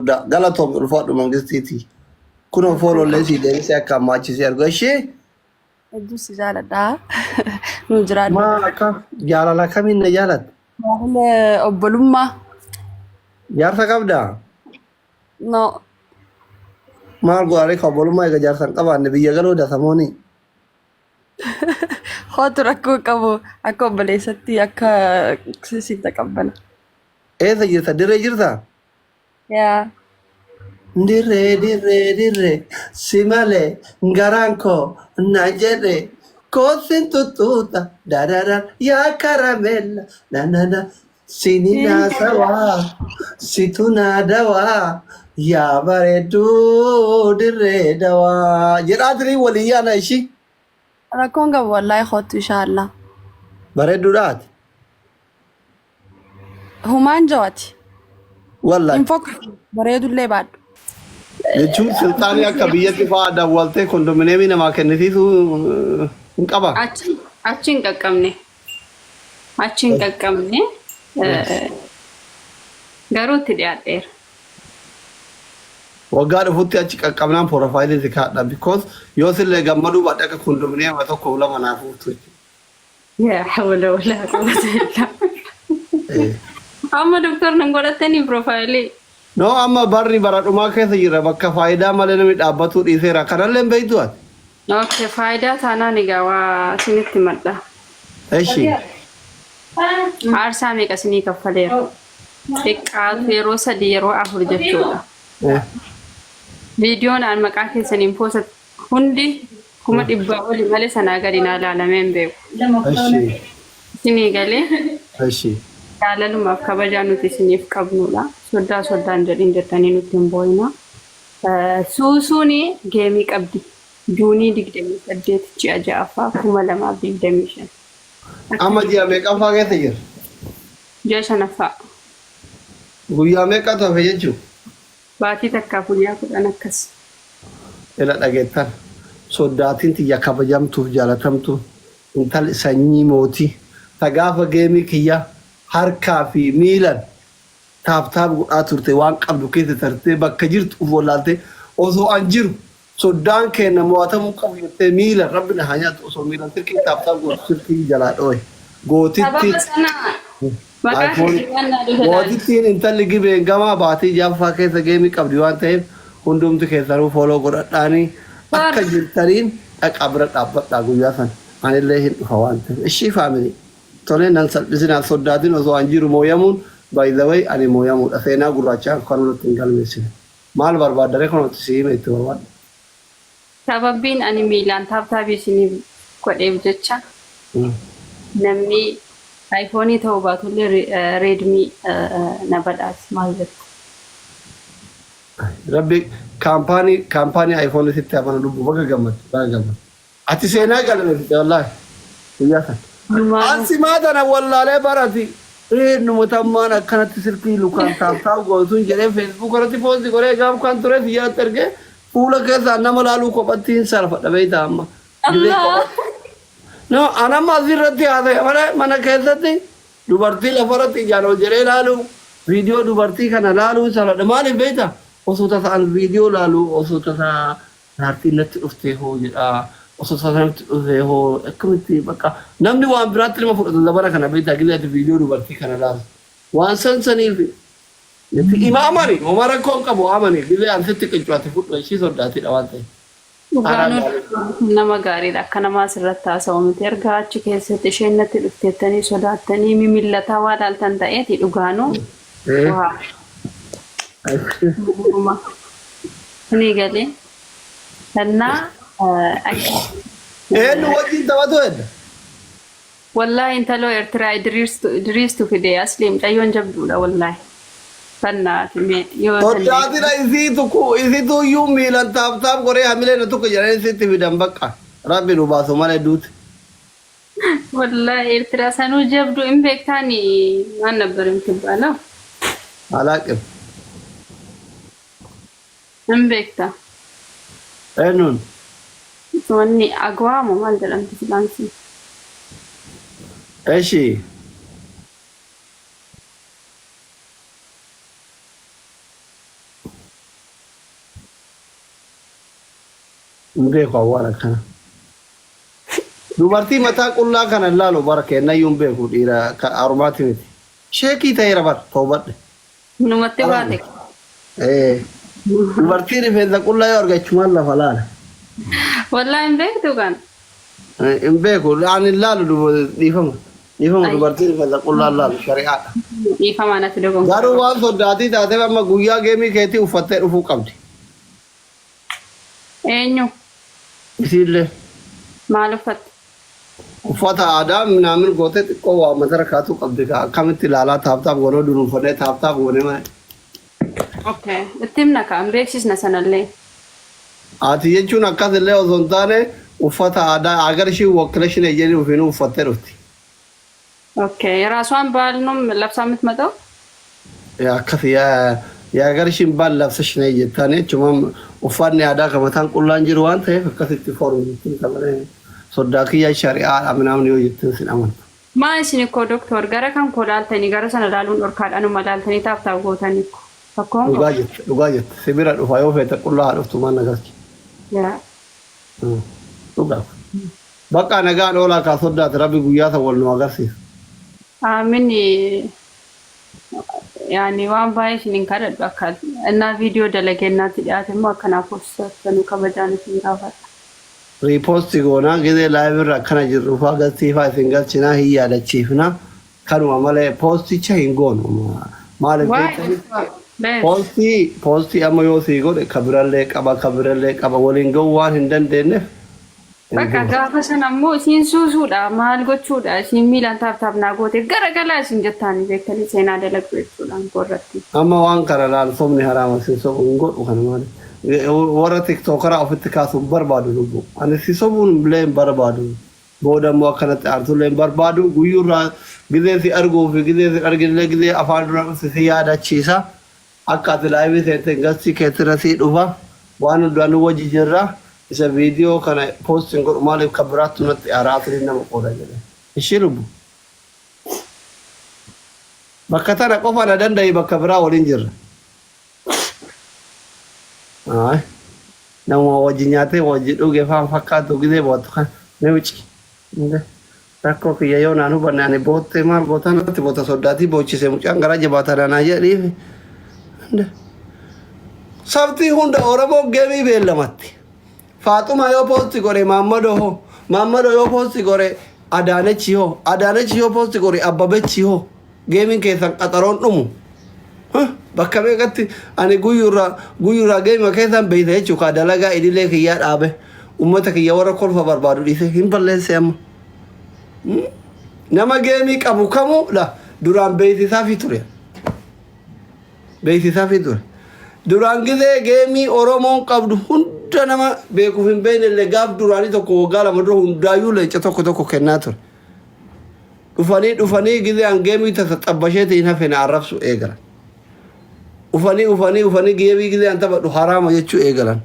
Galatoom ulfaadhu mangistiiti. Kunoo foolollee si deebisee akka ammaachisee argu ishee hedduu si jaaladha. Nu jiraadhu. maal akka jaalala kamiin na jaalatte? Jaalala obbolummaa. Jaarsa qabdaa? No. Maal go'aaree ka obbolummaa egaa jaarsa hin qabaanne biyya galoo dasamooni. Hootu rakkoo qabu akka obboleessatti akka siif taqabbala. Eessa jirta? Dirree jirtaa? Yaa. Dirree si malee garaan koo na jedhe koosin tuttuuta darara yaa karamella nanana sini naasawaa situ naadawaa yaa bareedduu dirree dawaa jedhaa tirii walii yaana ishii Rakkoon qabu wallaahi hootu inshaallah. bareedduudhaati. Humaan jawaati. Wallaahi Infok bareedullee baadhu. jechuun sultaanii akka biyyatti fa'aa daawwaltee kondominiyeemii namaa kennisiisuu hin qaba. Achi hin qaqqabne. Achi hin qaqqabne. Garuu itti dhiyaadheera. Waggaa dhufutti achi qaqqabnaan porofaayilii si kaadha. Because yoo sillee gammaduu baadhe akka kondominiyeema tokko lama naaf uurtu. Yaa hawla walaa quwwata illaa. Amma doktor nan godhatanii porofaayilii. No amma barri baradhumaa keessa jira bakka faayidaa malee namni dhaabbatuu dhiiseera. Kanallee hin beektu ati? Okay, faayidaa taanaan egaa waa isinitti madda. Eshi. Aarsaa meeqa isinii kaffaleera? Xiqqaatu yeroo 3 yeroo 4 jechuudha. Viidiyoon aan maqaa keessaniin poosat hundi 100,000 oli malee sanaa gadi naa ilaalamee hin beeku. Eshi. Isinii galee Eshi. jaalalumaaf kabajaa nuti isiniif qabnudha. Soddaan jedhin jettanii nutti hin boo'ina. Suusuuni geemii qabdi. Juunii 28 ji'a 6ffaa 2025. Amma ji'a meeqaffaa keessa jira? Ji'a 5ffaa. Guyyaa meeqa tafe jechuun? Baatii takkaaf guyyaa 10 akkas. Ila dhageettan. Soddaatiin tiyya kabajamtuuf jaalatamtu intalli sanyii mootii. Tagaafa geemii kiyya harkaa fi miilan taaptaap godhaa turte waan qabdu keessa tartee bakka jirtu uf wallaaltee osoo an jiru soddaan kenna mo'atamuu qabu jettee miilan rabbi na haa nyaatu osoo miilan sirkii taaptaap godhu sirkii jalaa dhooye. Gootitti Sababa sanaa maqaa keessan naa gootittiin intalli gibeen gamaa baatii jaaffaa keessa geemii qabdi waan ta'eef hundumti keessanuu fooloo godhadhaanii akka jirtaniin dhaqaa bira dhaabbadhaa guyyaa sana anillee hin dhufa waan ta'eef ishii faamilii. Toleen nan salphisinaan soddaatiin osoo an jiru mooyamuun by the way ani mooyamuudha seenaa gurraachaa kan nutti hin galmeessine maal barbaaddaree kanatti si hime itti barbaadda. Sababbiin ani miilaan taaptaabii isiniif godheef jecha namni aayifoonii ta'uu baatullee reedmii na badhaas maal jettu. Rabbi kaampaanii aayifoonii sitti amana lubbu baga gammadu. Ati seenaa galmeessite wallaahi guyyaa sana. Ansi maatana wallaalee barati numatammaan akkanatti sirkii lukaan taaptaap gootuun jedhee feesbuuk irratti poosti godhee gaaf kan ture biyyaatti ergee fuula keessaa nama laaluu kophatti hin sarfadha beeyta amma. No anamma asirratti haasa'e mana keessatti dubartii lafarratti ijaan ol jedhee laalu viidiyoo dubartii kana laaluu sarfadha maaliif beeyta osoo tasaan viidiyoo laalu osoo tasaa naartiin natti dhuftee hoo jedhaa. Osoo sanatti dhufee hoo akkamitti bakka namni waan biraatti nama fudhatu dabara kana beektaa gileeti viidiyoo dubartii kana laalu waan sansaniif ima amani homaa rakkoo hin qabu amani gilee ansitti qiccuate fudhu ishii soddaatidha waan ta'eef. Dhugaanuu nama gaariidha akka namaa asirratti haasa'u miti erga achi keessatti isheen natti dhufteettanii sodaattanii mimillataa waa laaltan ta'eeti dhugaanuu. Ni galee kennaa. Eenyu wajjin taphatu edda? Wallahi intaloo Eertiraa diriirstu fide asliim xayyoon jabduudha wallahi. Fannaati mee yoo Soddaatina isiitu iyyuu miilan taaptaap godhee hamilee na tokko jedhanii isitti fidan bakka rabbi nu baasu malee duuti. Wallahi Eertiraa sanuu jabdu hin beektaani waan nabbar imtibbaala. Alaaqim. Hin beektaa. Eenyuun? Wanni agwaamu maal jedhamti filaansi. Eshi. beeku awwaala kana. Dubartii mataa qullaa kana laalu bara kennayyuun beeku dhiira harumaati miti. Sheekii ta'eera bara toobadhe. Numatti baate. Dubartii rifeensa qullaa yoo argachumaan lafa laala. Wallahi hin beektu kan. Hin beeku ani laalu dhiifama. Dhiifama dubartii rifeensa qullaa laalu shari'aadha. Dhiifama natti dogon. Garuu waan soddaatii taatee amma guyyaa geemii keetii uffattee dhufuu qabdi. Eenyu? Isiillee. Maal uffatte? Uffata aadaa minaamin gootee xiqqoo waa matara kaatu qabdi akkamitti ilaalaa taaptaaf goonoo dunuunfannee taaptaaf goonee malee. Okay. Ittiin nakaan beeksisna sanallee. Ati jechuun akkas illee osoo hin taane uffata aadaa agar ishii wakkila isheen ejjeni ufiinuu uffattee dhufti. Okay. Raaswaan baal num labsaa mitmatoo? Akkas agar ishiin baal labsa isheen ejjettaane jechuun uffanni aadaa kamataan qullaan jiru waan ta'eef akkasitti foormu jettiin qabalee soddaa kiyyaa shari'aadha minaamin yoo jettiin sin amantu. Maa isin ikkoo doktor gara kan koo laaltanii gara sana laaluun dhorkaadhaanuma laaltanii taaptaaf gootanii ko. Dhugaa jette sibira dhufa yoo feete qullaa haa dhuftu maan nagarchi. Dhugaa. Bakka nagaan oolaa kaa soddaate rabbi guyyaa san wal nu agarsiisa. Aamin yaani waan baay'ee isiniin kadhadhu akka innaa viidiyoo dalageennaatti dhiyaate immoo akkanaaf hojjetanuu kabajaan isin gaafadha. Riipoosti goonaa gizee laayibirra akkana jirru faa galtiifaa isin galchinaa hin yaadachiifna kanuma malee poosticha hin goonu maaliif poostii amma yoo sii godhe kabirallee qaba waliin ga'uu waan hin dandeenyeef. Bakka gaafa sana ammoo isiin suusuudha maal gochuudha isiin miilaan taaptaaf naa goote gara galaa isin jettaanii beektanii seenaa dalagdu jechuudhaan korratti. Amma waan kana laal sobni haraama sin sobu hin godhu kana malee. Warra tiktookara ofitti kaasuun barbaadu lubbu. Ani si sobuun illee hin barbaadu. Booda immoo akkanatti aartullee hin barbaadu. Guyyuurraa gizee si arguu fi gizee si arginillee gizee afaan dura si yaadachiisa. Akka ati laayivii seente gastii keettira sii dhufa. Waan hundaan wajji jirra. Isa viidiyoo kana poostiin godhu maaliif kan biraattu natti aaraatanii nama qooda jedhe. Ishii lubbu. Bakka tana qofa na danda'i bakka biraa waliin jirra. Nama wajji nyaatee wajji dhugee faan fakkaatu gizee boottu kan ni wuci. Rakkoo kiyya yoo naan hubanne ani boottee maal gootaa natti boota soddaatii boochise mucaan garaa jabaataa danaa jedhiifi. Sabtii hunda Oromoo geemii beellamatti. Faaxuma yoo poosti gore Maammadoo hoo. Maammadoo yoo poosti gore Adaanechi hoo. Adaanechi yoo poosti gore Abbabechi hoo. Geemiin keessan qaxaroon dhumu. Bakka meeqatti ani guyyuurraa geema keessan beeyta jechuudha dalagaa idilee kiyyaa dhaabe uummata kiyya warra kolfa barbaadu dhiise hin balleesse amma. Nama geemii qabu kamuudha duraan beeksisaa fi ture. Beeksisaa fi ture. Duraan gizee geemii Oromoon qabdu hunda nama beekuuf hin beekne illee gaaf duraanii tokko waggaa lama dura hundaayyuu leenca tokko kennaa ture. Dhufanii gizee an geemii tasa xabbasheetii hin hafene arrabsu eegalan. Ufanii geemii gizee an taphadhu haraama jechuu eegalan.